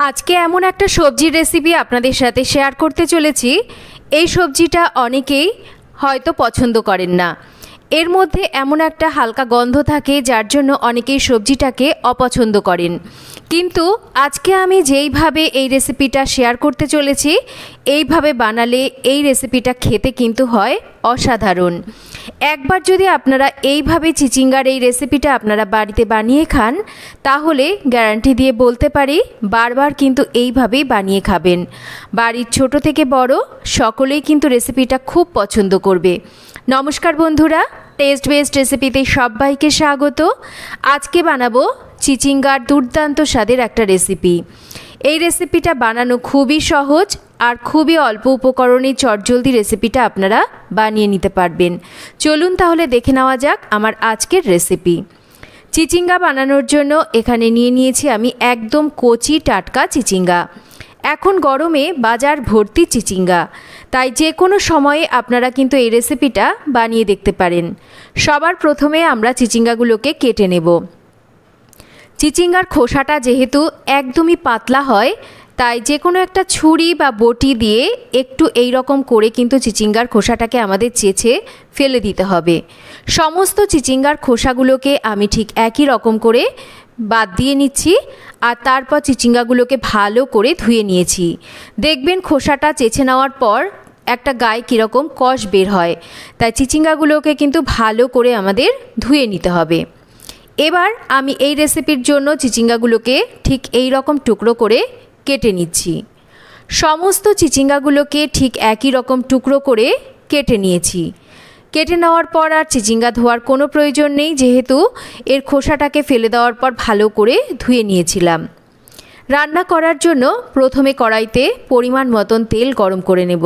আজকে এমন একটা সবজির রেসিপি আপনাদের সাথে শেয়ার করতে চলেছি। এই সবজিটা অনেকেই হয়তো পছন্দ করেন না। এর মধ্যে এমন একটা হালকা গন্ধ থাকে যার জন্য অনেকেই সবজিটাকে অপছন্দ করেন। কিন্তু আজকে আমি যেইভাবে এই রেসিপিটা শেয়ার করতে চলেছি, এইভাবে বানালে এই রেসিপিটা খেতে কিন্তু হয় অসাধারণ। একবার যদি আপনারা এইভাবে চিচিঙ্গার এই রেসিপিটা আপনারা বাড়িতে বানিয়ে খান, তাহলে গ্যারান্টি দিয়ে বলতে পারি বারবার কিন্তু এইভাবেই বানিয়ে খাবেন। বাড়ির ছোট থেকে বড় সকলেই কিন্তু রেসিপিটা খুব পছন্দ করবে। নমস্কার বন্ধুরা, টেস্ট বেস্ট রেসিপিতে সবাইকে স্বাগত। আজকে বানাবো চিচিঙ্গার দুর্দান্ত স্বাদের একটা রেসিপি। এই রেসিপিটা বানানো খুবই সহজ আর খুবই অল্প উপকরণে চটজলদি রেসিপিটা আপনারা বানিয়ে নিতে পারবেন। চলুন তাহলে দেখে নেওয়া যাক আমার আজকের রেসিপি। চিচিঙ্গা বানানোর জন্য এখানে নিয়ে নিয়েছি আমি একদম কচি টাটকা চিচিঙ্গা। এখন গরমে বাজার ভর্তি চিচিঙ্গা, তাই যে কোনো সময়ে আপনারা কিন্তু এই রেসিপিটা বানিয়ে দেখতে পারেন। সবার প্রথমে আমরা চিচিঙ্গাগুলোকে কেটে নেব। চিচিঙ্গার খোসাটা যেহেতু একদমই পাতলা হয়, তাই যে কোনো একটা ছুরি বা বটি দিয়ে একটু এই রকম করে কিন্তু চিচিঙ্গার খোসাটাকে আমাদের চেঁচে ফেলে দিতে হবে। সমস্ত চিচিঙ্গার খোসাগুলোকে আমি ঠিক একই রকম করে বাদ দিয়ে নিচ্ছি আর তারপর চিচিঙ্গাগুলোকে ভালো করে ধুয়ে নিয়েছি। দেখবেন খোসাটা চেঁচে নেওয়ার পর একটা গায়ে কীরকম কষ বের হয়, তাই চিচিঙ্গাগুলোকে কিন্তু ভালো করে আমাদের ধুয়ে নিতে হবে। এবার আমি এই রেসিপির জন্য চিচিঙ্গাগুলোকে ঠিক এই রকম টুকরো করে কেটে নিচ্ছি। সমস্ত চিচিঙ্গাগুলোকে ঠিক একই রকম টুকরো করে কেটে নিয়েছি। কেটে নেওয়ার পর আর চিচিঙ্গা ধোয়ার কোনো প্রয়োজন নেই, যেহেতু এর খোসাটাকে ফেলে দেওয়ার পর ভালো করে ধুয়ে নিয়েছিলাম। রান্না করার জন্য প্রথমে কড়াইতে পরিমাণ মতন তেল গরম করে নেব।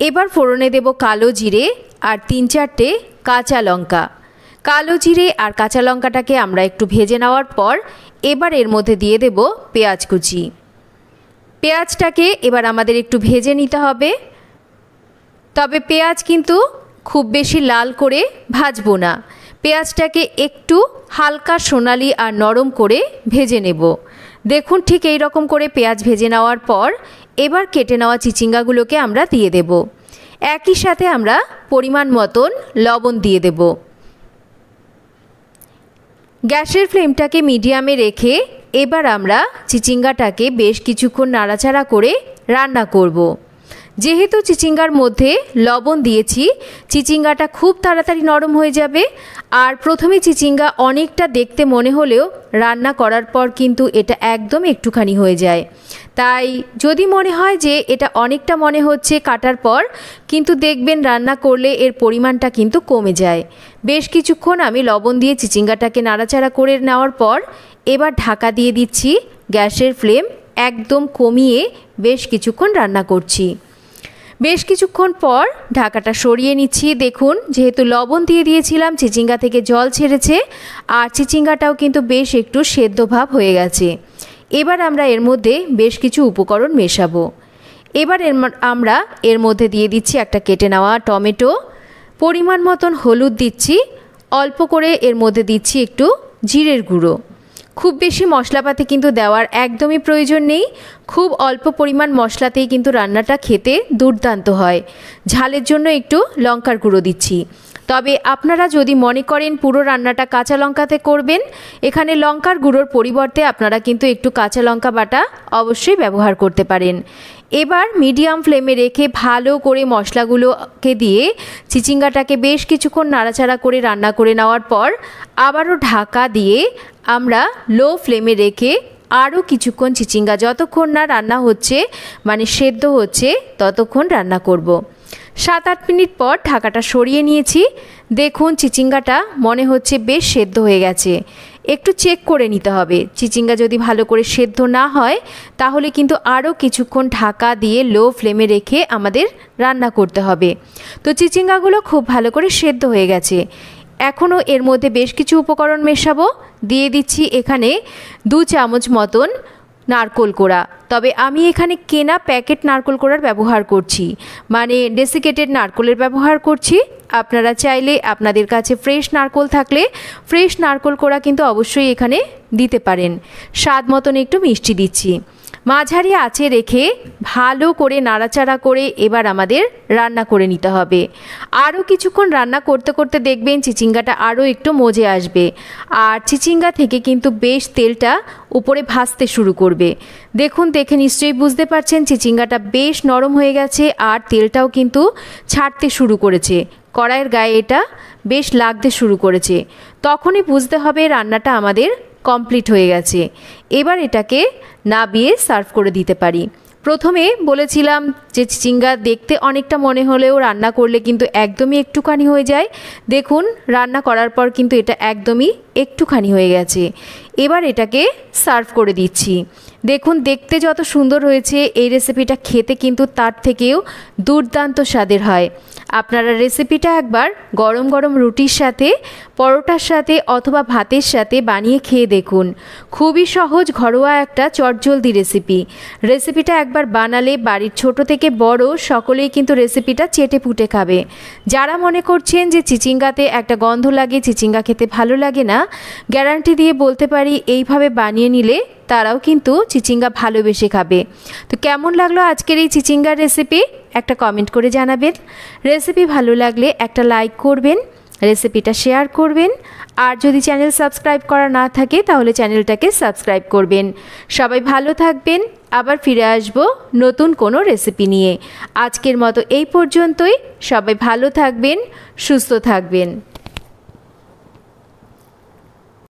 এবার ফোড়নে দেব কালো জিরে আর 3-4টে কাঁচা লঙ্কা। কালো জিরে আর কাঁচা লঙ্কাটাকে আমরা একটু ভেজে নেওয়ার পর এবার এর মধ্যে দিয়ে দেব পেঁয়াজ কুচি। পেঁয়াজটাকে এবার আমাদের একটু ভেজে নিতে হবে, তবে পেঁয়াজ কিন্তু খুব বেশি লাল করে ভাজবো না। পেঁয়াজটাকে একটু হালকা সোনালি আর নরম করে ভেজে নেব। দেখুন ঠিক এই রকম করে পেঁয়াজ ভেজে নেওয়ার পর এবার কেটে নেওয়া চিচিঙ্গাগুলোকে আমরা দিয়ে দেব। একই সাথে আমরা পরিমাণ মতন লবণ দিয়ে দেব। গ্যাসের ফ্লেমটাকে মিডিয়ামে রেখে এবার আমরা চিচিঙ্গাটাকে বেশ কিছুক্ষণ নাড়াচাড়া করে রান্না করব। যেহেতু চিচিঙ্গার মধ্যে লবণ দিয়েছি, চিচিঙ্গাটা খুব তাড়াতাড়ি নরম হয়ে যাবে। আর প্রথমে চিচিঙ্গা অনেকটা দেখতে মনে হলেও রান্না করার পর কিন্তু এটা একদম একটুখানি হয়ে যায়। তাই যদি মনে হয় যে এটা অনেকটা মনে হচ্ছে কাটার পর, কিন্তু দেখবেন রান্না করলে এর পরিমাণটা কিন্তু কমে যায়। বেশ কিছুক্ষণ আমি লবণ দিয়ে চিচিঙ্গাটাকে নাড়াচাড়া করে নেওয়ার পর এবার ঢাকা দিয়ে দিচ্ছি। গ্যাসের ফ্লেম একদম কমিয়ে বেশ কিছুক্ষণ রান্না করছি। বেশ কিছুক্ষণ পর ঢাকাটা সরিয়ে নিচ্ছি। দেখুন যেহেতু লবণ দিয়ে দিয়েছিলাম, চিচিঙ্গা থেকে জল ছেড়েছে আর চিচিঙ্গাটাও কিন্তু বেশ একটু সেদ্ধ ভাব হয়ে গেছে। এবার আমরা এর মধ্যে বেশ কিছু উপকরণ মেশাবো। এবার আমরা এর মধ্যে দিয়ে দিচ্ছি একটা কেটে নেওয়া টমেটো, পরিমাণ মতন হলুদ দিচ্ছি, অল্প করে এর মধ্যে দিচ্ছি একটু জিরের গুঁড়ো। খুব বেশি মশলাপাতি কিন্তু দেওয়ার একদমই প্রয়োজন নেই। খুব অল্প পরিমাণ মশলাতেই কিন্তু রান্নাটা খেতে দুর্দান্ত হয়। ঝালের জন্য একটু লঙ্কার গুঁড়ো দিচ্ছি। তবে আপনারা যদি মনে করেন পুরো রান্নাটা কাঁচা লঙ্কাতে করবেন, এখানে লঙ্কার গুঁড়োর পরিবর্তে আপনারা কিন্তু একটু কাঁচা লঙ্কা বাটা অবশ্যই ব্যবহার করতে পারেন। এবার মিডিয়াম ফ্লেমে রেখে ভালো করে মশলাগুলোকে দিয়ে চিচিঙ্গাটাকে বেশ কিছুক্ষণ নাড়াচাড়া করে রান্না করে নেওয়ার পর আবারও ঢাকা দিয়ে আমরা লো ফ্লেমে রেখে আরও কিছুক্ষণ চিচিঙ্গা যতক্ষণ না রান্না হচ্ছে, মানে সেদ্ধ হচ্ছে, ততক্ষণ রান্না করব। 7-8 মিনিট পর ঢাকাটা সরিয়ে নিয়েছি। দেখুন চিচিঙ্গাটা মনে হচ্ছে বেশ সেদ্ধ হয়ে গেছে। একটু চেক করে নিতে হবে। চিচিঙ্গা যদি ভালো করে সেদ্ধ না হয় তাহলে কিন্তু আরও কিছুক্ষণ ঢাকা দিয়ে লো ফ্লেমে রেখে আমাদের রান্না করতে হবে। তো চিচিঙ্গাগুলো খুব ভালো করে সেদ্ধ হয়ে গেছে। এখনও এর মধ্যে বেশ কিছু উপকরণ মেশাবো। দিয়ে দিচ্ছি এখানে 2 চামচ মতন নারকোল কোড়া। তবে আমি এখানে কেনা প্যাকেট নারকোল কোড়ার ব্যবহার করছি, মানে ডেসিকেটেড নারকোলের ব্যবহার করছি। আপনারা চাইলে আপনাদের কাছে ফ্রেশ নারকোল থাকলে ফ্রেশ নারকোল কোড়া কিন্তু অবশ্যই এখানে দিতে পারেন। স্বাদ মতন একটু মিষ্টি দিচ্ছি। মাঝারি আঁচে রেখে ভালো করে নাড়াচাড়া করে এবার আমাদের রান্না করে নিতে হবে। আরও কিছুক্ষণ রান্না করতে করতে দেখবেন চিচিঙ্গাটা আরও একটু মজে আসবে, আর চিচিঙ্গা থেকে কিন্তু বেশ তেলটা উপরে ভাসতে শুরু করবে। দেখুন, দেখে নিশ্চয়ই বুঝতে পারছেন চিচিঙ্গাটা বেশ নরম হয়ে গেছে আর তেলটাও কিন্তু ছাড়তে শুরু করেছে, কড়াইয়ের গায়ে এটা বেশ লাগতে শুরু করেছে। তখনই বুঝতে হবে রান্নাটা আমাদের কমপ্লিট হয়ে গেছে। এবার এটাকে নাবিয়ে সার্ভ করে দিতে পারি। প্রথমে বলেছিলাম যে চিচিঙ্গা দেখতে অনেকটা মনে হলেও রান্না করলে কিন্তু একদমই একটুখানি হয়ে যায়। দেখুন, রান্না করার পর কিন্তু এটা একদমই একটুখানি হয়ে গেছে। এবার এটাকে সার্ভ করে দিচ্ছি। দেখুন, দেখতে যত সুন্দর হয়েছে, এই রেসিপিটা খেতে কিন্তু তার থেকেও দুর্দান্ত স্বাদের হয়। আপনারা রেসিপিটা একবার গরম গরম রুটির সাথে, পরোটার সাথে অথবা ভাতের সাথে বানিয়ে খেয়ে দেখুন। খুবই সহজ ঘরোয়া একটা চটজলদি রেসিপিটা একবার বানালে বাড়ির ছোট থেকে বড় সকলেই কিন্তু রেসিপিটা চেটে পুটে খাবে। যারা মনে করছেন যে চিচিঙ্গাতে একটা গন্ধ লাগে, চিচিঙ্গা খেতে ভালো লাগে না, গ্যারান্টি দিয়ে বলতে পারি এইভাবে বানিয়ে নিলে তারাও কিন্তু চিচিঙ্গা ভালোবেসে খাবে। তো কেমন লাগলো আজকের এই চিচিঙ্গার রেসিপি একটা কমেন্ট করে জানাবেন। রেসিপি ভালো লাগলে একটা লাইক করবেন, রেসিপিটা শেয়ার করবেন, আর যদি চ্যানেল সাবস্ক্রাইব করা না থাকে তাহলে চ্যানেলটাকে সাবস্ক্রাইব করবেন। সবাই ভালো থাকবেন, আবার ফিরে আসব নতুন কোনো রেসিপি নিয়ে। আজকের মতো এই পর্যন্তই। সবাই ভালো থাকবেন, সুস্থ থাকবেন।